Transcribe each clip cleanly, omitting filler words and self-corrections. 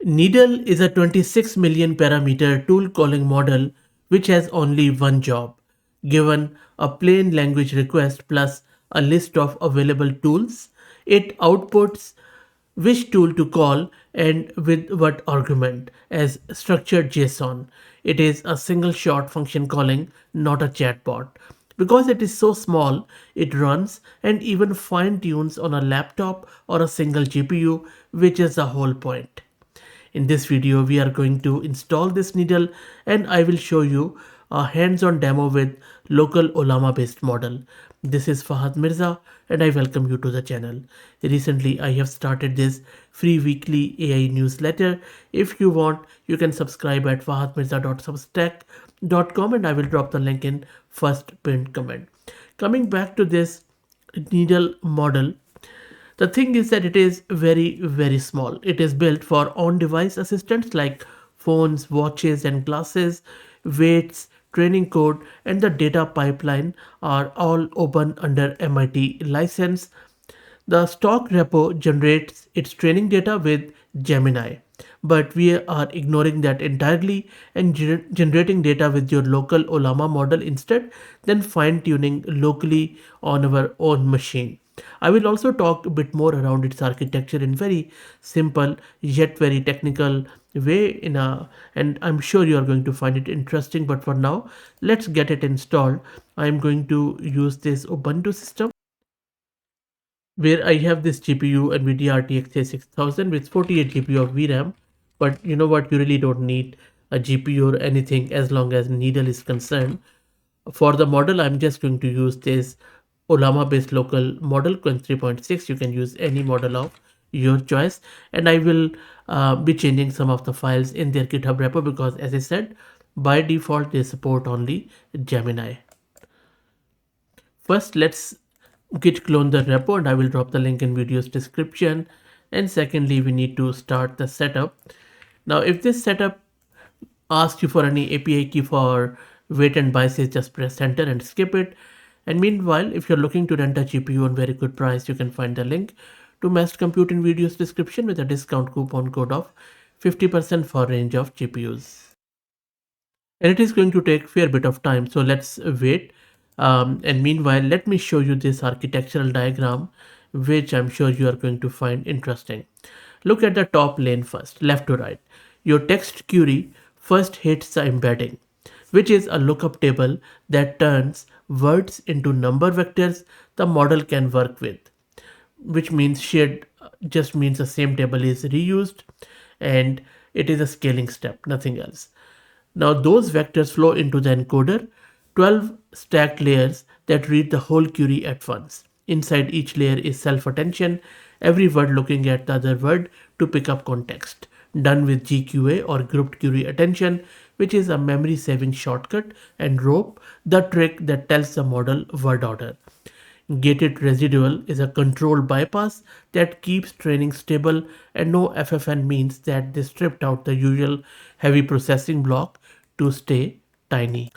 Needle is a 26 million parameter tool calling model which has only one job. Given a plain language request plus a list of available tools, it outputs which tool to call and with what argument as structured JSON. It is a single shot function calling, not a chatbot. Because it is so small, it runs and even fine tunes on a laptop or a single GPU, which is the whole point. In this video, we are going to install this needle and I will show you a hands-on demo with local Ollama based model. This is Fahad Mirza and I welcome you to the channel. Recently, I have started this free weekly AI newsletter. If you want, you can subscribe at fahadmirza.substack.com and I will drop the link in first pinned comment. Coming back to this needle model, the thing is that it is very small. It is built for on-device assistants like phones, watches and glasses. Weights, training code and the data pipeline are all open under MIT license. The stock repo generates its training data with Gemini, but we are ignoring that entirely and generating data with your local Ollama model instead, then fine tuning locally on our own machine. I will also talk a bit more around its architecture in very simple yet very technical way and I'm sure you are going to find it interesting, but for now let's get it installed. I'm going to use this Ubuntu system where I have this GPU NVIDIA RTX 6000 with 48 GB of VRAM. But you know what, you really don't need a GPU or anything as long as Needle is concerned. For the model, I'm just going to use this Ollama based local model Quen 3.6. You can use any model of your choice, and I will be changing some of the files in their GitHub repo because, as I said, by default they support only Gemini. First, let's git clone the repo and I will drop the link in video's description. And secondly, we need to start the setup. Now, if this setup asks you for any API key for weight and biases, just press enter and skip it. And meanwhile, if you're looking to rent a GPU on very good price, you can find the link to Massed Compute in video's description with a discount coupon code of 50% for range of GPUs. And it is going to take a fair bit of time, so let's wait. And meanwhile, let me show you this architectural diagram, which I'm sure you are going to find interesting. Look at the top lane first, left to right. Your text query first hits the embedding, which is a lookup table that turns words into number vectors the model can work with, which means shared just means the same table is reused and it is a scaling step, nothing else. Now those vectors flow into the encoder, 12 stacked layers that read the whole query at once. Inside each layer is self-attention, every word looking at the other word to pick up context, done with GQA or grouped query attention, which is a memory saving shortcut, and rope, the trick that tells the model word order. Gated residual is a control bypass that keeps training stable, and no FFN means that they stripped out the usual heavy processing block to stay tiny.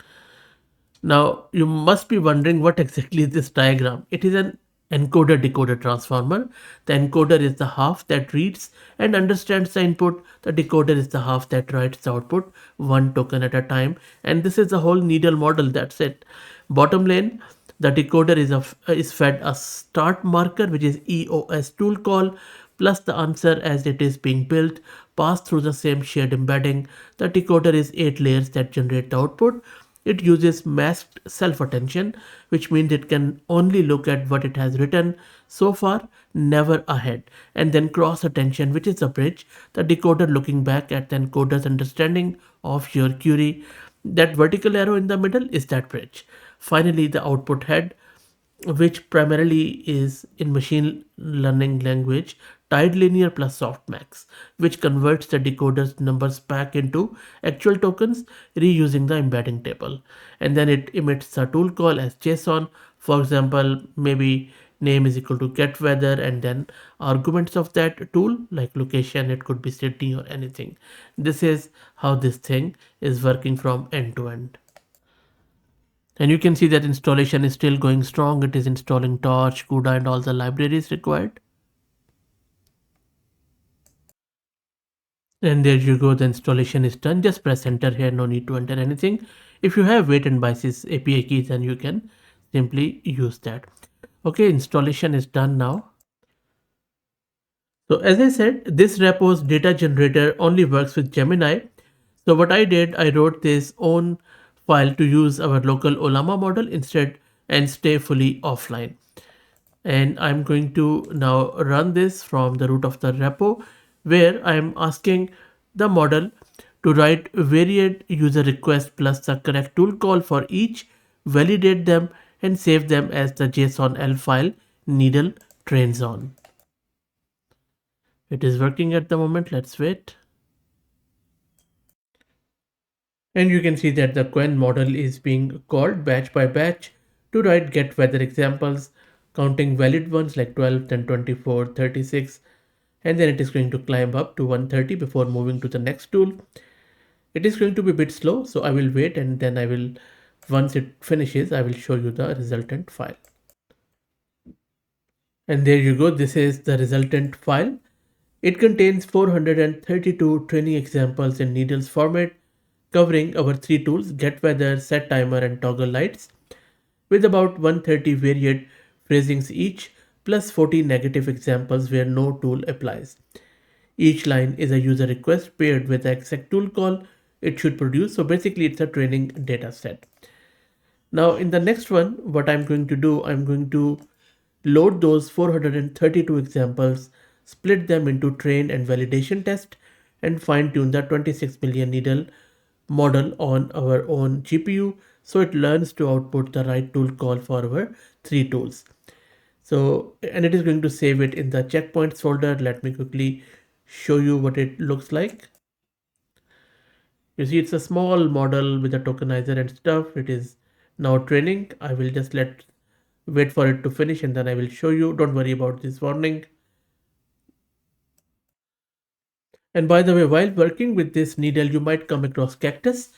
Now, you must be wondering what exactly is this diagram. It is an encoder-decoder transformer. The encoder is the half that reads and understands the input. The decoder is the half that writes the output, one token at a time. And this is the whole needle model, that's it. Bottom lane, the decoder is fed a start marker, which is EOS tool call, plus the answer as it is being built, passed through the same shared embedding. The decoder is 8 layers that generate the output. It uses masked self-attention, which means it can only look at what it has written so far, never ahead. And then cross-attention, which is a bridge, the decoder looking back at the encoder's understanding of your query. That vertical arrow in the middle is that bridge. Finally, the output head, which primarily is in machine learning language tied linear plus softmax, which converts the decoder's numbers back into actual tokens reusing the embedding table. And then it emits a tool call as JSON. For example, maybe name is equal to get weather and then arguments of that tool like location, it could be city or anything. This is how this thing is working from end to end. And you can see that installation is still going strong. It is installing Torch, CUDA and all the libraries required. And there you go, the installation is done. Just press enter here, no need to enter anything. If you have wait and biases API keys, then you can simply use that. Okay, installation is done now. So as I said, this repo's data generator only works with Gemini. So what I did, I wrote this own file to use our local Ollama model instead and stay fully offline. And I'm going to now run this from the root of the repo where I'm asking the model to write varied user request plus the correct tool call for each, validate them and save them as the JSON-L file needle trains on. It is working at the moment. Let's wait. And you can see that the Quen model is being called batch by batch to write get weather examples, counting valid ones like 12, then 24, 36, and then it is going to climb up to 130 before moving to the next tool. It is going to be a bit slow, so I will wait and then I will, once it finishes, I will show you the resultant file. And there you go, this is the resultant file. It contains 432 training examples in needles format, covering our three tools, get weather, set timer and toggle lights, with about 130 varied phrasings each, plus 40 negative examples where no tool applies. Each line is a user request paired with the exact tool call it should produce. So basically it's a training data set. Now in the next one, what I'm going to do, I'm going to load those 432 examples, split them into train and validation test, and fine tune the 26 million needle model on our own GPU so it learns to output the right tool call for our three tools. So, and it is going to save it in the checkpoints folder. Let me quickly show you what it looks like. You see, it's a small model with a tokenizer and stuff. It is now training. I will just wait for it to finish and then I will show you. Don't worry about this warning. And by the way, while working with this needle, you might come across Cactus.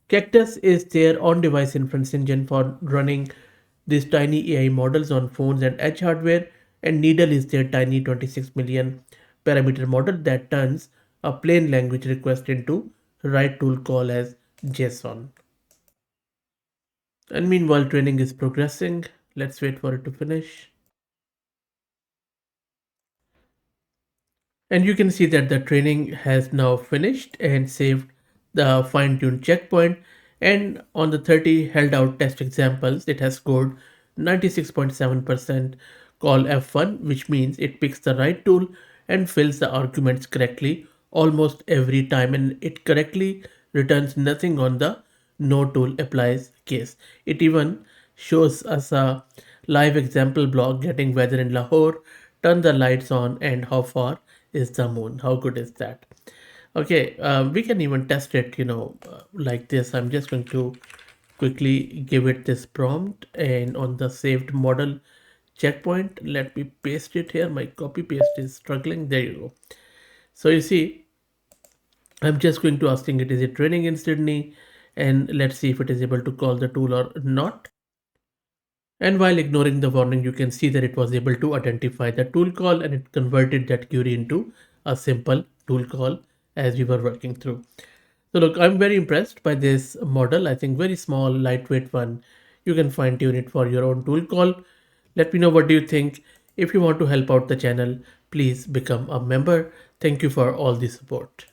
Cactus is their on-device inference engine for running these tiny AI models on phones and edge hardware, and Needle is their tiny 26 million parameter model that turns a plain language request into write tool call as JSON. And meanwhile, training is progressing. Let's wait for it to finish. And you can see that the training has now finished and saved the fine-tuned checkpoint. And on the 30 held out test examples, it has scored 96.7% call F1, which means it picks the right tool and fills the arguments correctly almost every time. And it correctly returns nothing on the no tool applies case. It even shows us a live example blog getting weather in Lahore, turn the lights on, and how far is the moon. How good is that? Okay, we can even test it, like this. I'm just going to quickly give it this prompt, and on the saved model checkpoint, let me paste it here. My copy paste is struggling. There you go. So you see, I'm just going to asking it, is it training in Sydney? And let's see if it is able to call the tool or not. And while ignoring the warning, you can see that it was able to identify the tool call and it converted that query into a simple tool call as we were working through. So look, I'm very impressed by this model. I think very small, lightweight one. You can fine tune it for your own tool call. Let me know what do you think. If you want to help out the channel, please become a member. Thank you for all the support.